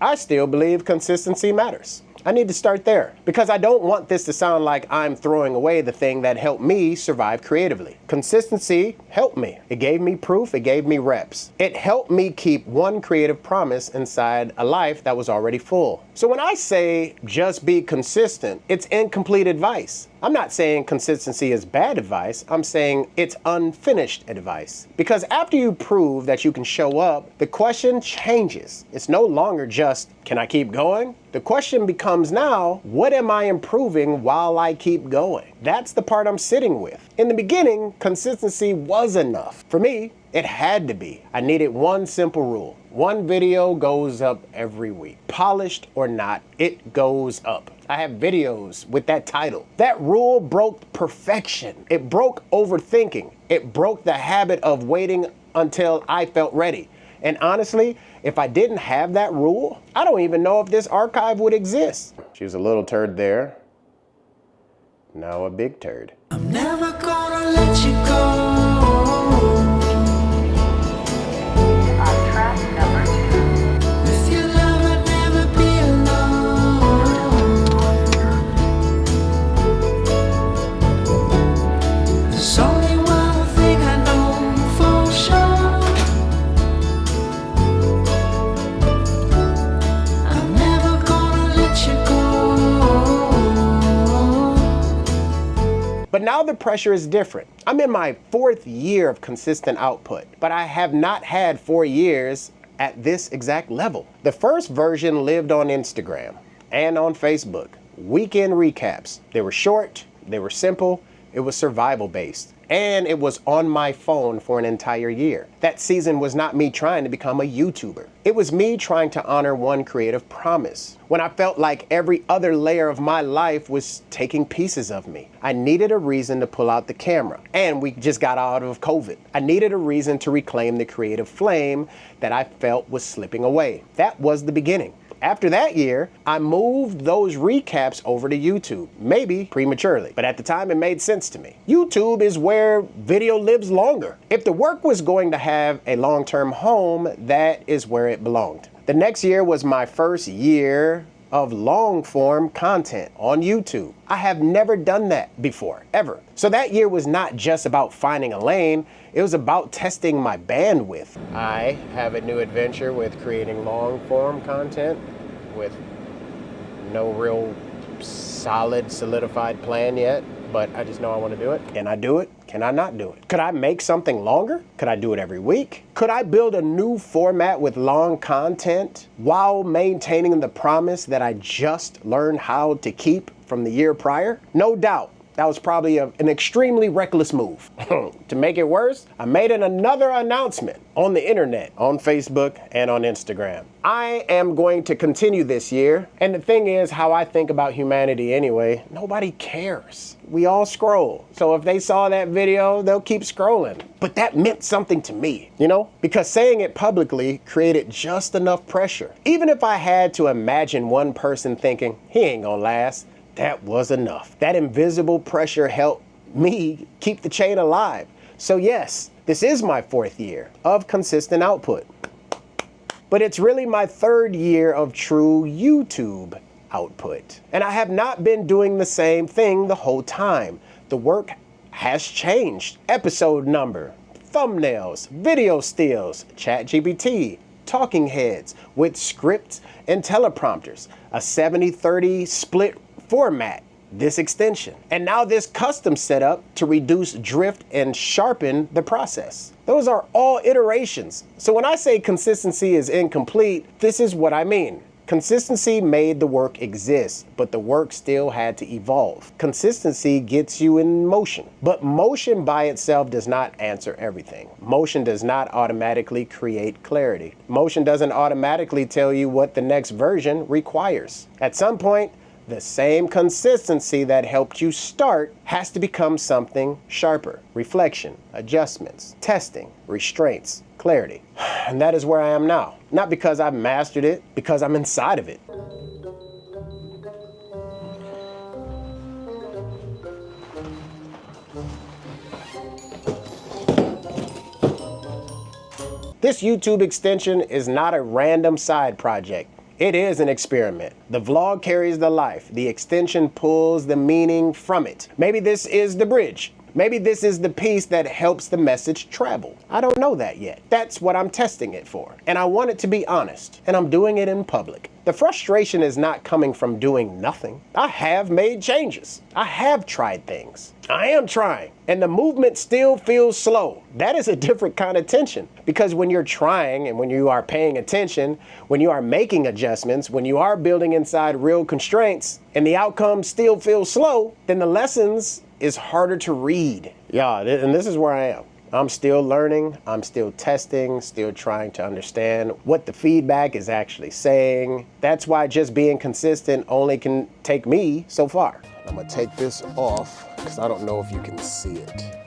I still believe consistency matters. I need to start there because I don't want this to sound like I'm throwing away the thing that helped me survive creatively. Consistency helped me. It gave me proof, it gave me reps. It helped me keep one creative promise inside a life that was already full. So when I say just be consistent, it's incomplete advice. I'm not saying consistency is bad advice, I'm saying it's unfinished advice. Because after you prove that you can show up, the question changes. It's no longer just, can I keep going? The question becomes now, what am I improving while I keep going? That's the part I'm sitting with. In the beginning, consistency was enough. For me, it had to be. I needed one simple rule. One video goes up every week. Polished or not, it goes up. I have videos with that title. That rule broke perfection. It broke overthinking. It broke the habit of waiting until I felt ready. And honestly, if I didn't have that rule, I don't even know if this archive would exist. She was a little turd there. Now a big turd. I'm never gonna let you go. On track number 2. With your love I'd never be alone. There's only one thing I know for sure. I'm never gonna let you go. But now the pressure is different. I'm in my 4th year of consistent output, but I have not had 4 years at this exact level. The first version lived on Instagram and on Facebook. Weekend recaps. They were short, they were simple, it was survival based, and it was on my phone for an entire year. That season was not me trying to become a YouTuber. It was me trying to honor one creative promise. When I felt like every other layer of my life was taking pieces of me, I needed a reason to pull out the camera. And we just got out of COVID. I needed a reason to reclaim the creative flame that I felt was slipping away. That was the beginning. After that year, I moved those recaps over to YouTube, maybe prematurely, but at the time it made sense to me. YouTube is where video lives longer. If the work was going to have a long-term home, that is where it belonged. The next year was my first year of long-form content on YouTube. I have never done that before, ever. So that year was not just about finding a lane, it was about testing my bandwidth. I have a new adventure with creating long-form content with no real solid, solidified plan yet, but I just know I want to do it. Can I do it? Can I not do it? Could I make something longer? Could I do it every week? Could I build a new format with long content while maintaining the promise that I just learned how to keep from the year prior? No doubt. That was probably an extremely reckless move. To make it worse, I made another announcement on the internet, on Facebook and on Instagram. I am going to continue this year. And the thing is, how I think about humanity anyway, nobody cares. We all scroll. So if they saw that video, they'll keep scrolling. But that meant something to me, you know? Because saying it publicly created just enough pressure. Even if I had to imagine one person thinking, he ain't gonna last, that was enough. That invisible pressure helped me keep the chain alive. So yes, this is my 4th year of consistent output. But it's really my 3rd year of true YouTube output. And I have not been doing the same thing the whole time. The work has changed. Episode number, thumbnails, video stills, ChatGPT, talking heads with scripts and teleprompters, a 70-30 split format, this extension, and now this custom setup to reduce drift and sharpen the process. Those are all iterations. So when I say consistency is incomplete, this is what I mean. Consistency made the work exist, but the work still had to evolve. Consistency gets you in motion, but motion by itself does not answer everything. Motion does not automatically create clarity. Motion doesn't automatically tell you what the next version requires. At some point, the same consistency that helped you start has to become something sharper. Reflection, adjustments, testing, restraints, clarity. And that is where I am now. Not because I've mastered it, because I'm inside of it. This YouTube extension is not a random side project. It is an experiment. The vlog carries the life. The extension pulls the meaning from it. Maybe this is the bridge. Maybe this is the piece that helps the message travel. I don't know that yet. That's what I'm testing it for. And I want it to be honest. And I'm doing it in public. The frustration is not coming from doing nothing. I have made changes. I have tried things. I am trying. And the movement still feels slow. That is a different kind of tension. Because when you're trying and when you are paying attention, when you are making adjustments, when you are building inside real constraints, and the outcome still feels slow, then the lessons is harder to read. Yeah, and this is where I am. I'm still learning, I'm still testing, still trying to understand what the feedback is actually saying. That's why just being consistent only can take me so far. I'm gonna take this off because I don't know if you can see it.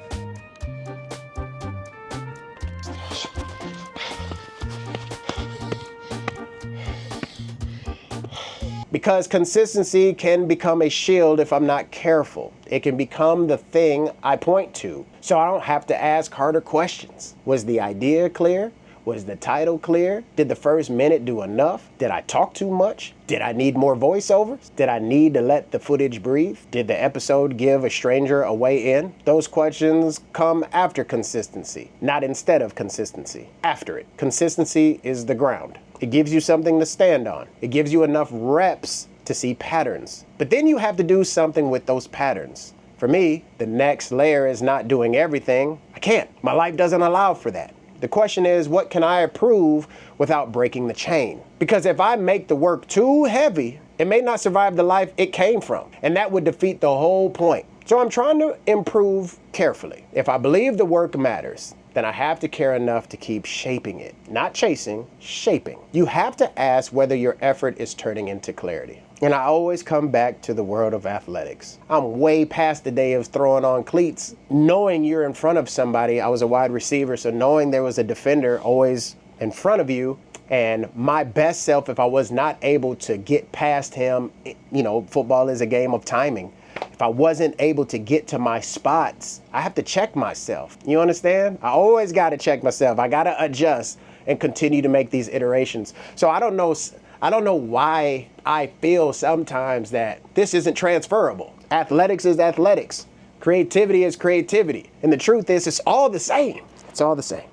Because consistency can become a shield if I'm not careful. It can become the thing I point to, so I don't have to ask harder questions. Was the idea clear? Was the title clear? Did the first minute do enough? Did I talk too much? Did I need more voiceovers? Did I need to let the footage breathe? Did the episode give a stranger a way in? Those questions come after consistency, not instead of consistency. After it. Consistency is the ground. It gives you something to stand on. It gives you enough reps to see patterns. But then you have to do something with those patterns. For me, the next layer is not doing everything. I can't. My life doesn't allow for that. The question is, what can I improve without breaking the chain? Because if I make the work too heavy, it may not survive the life it came from, and that would defeat the whole point. So I'm trying to improve carefully. If I believe the work matters, then I have to care enough to keep shaping it. Not chasing, shaping. You have to ask whether your effort is turning into clarity. And I always come back to the world of athletics. I'm way past the day of throwing on cleats. Knowing you're in front of somebody, I was a wide receiver, so knowing there was a defender always in front of you, and my best self, if I was not able to get past him, you know, football is a game of timing. If I wasn't able to get to my spots, I have to check myself. You understand? I always got to check myself. I got to adjust and continue to make these iterations. So I don't know why I feel sometimes that this isn't transferable. Athletics is athletics. Creativity is creativity. And the truth is, it's all the same. It's all the same.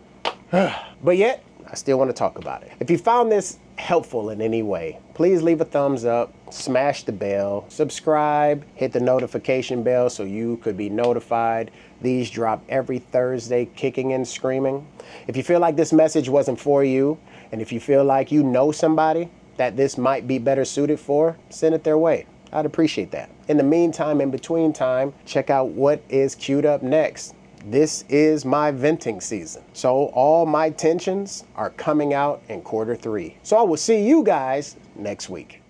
But yet, I still want to talk about it. If you found this helpful in any way, please leave a thumbs up, smash the bell, subscribe, hit the notification bell so you could be notified. These drop every Thursday, kicking and screaming. If you feel like this message wasn't for you, and if you feel like you know somebody that this might be better suited for, send it their way. I'd appreciate that. In the meantime, in between time, check out what is queued up next. This is my venting season. So all my tensions are coming out in quarter 3. So I will see you guys next week.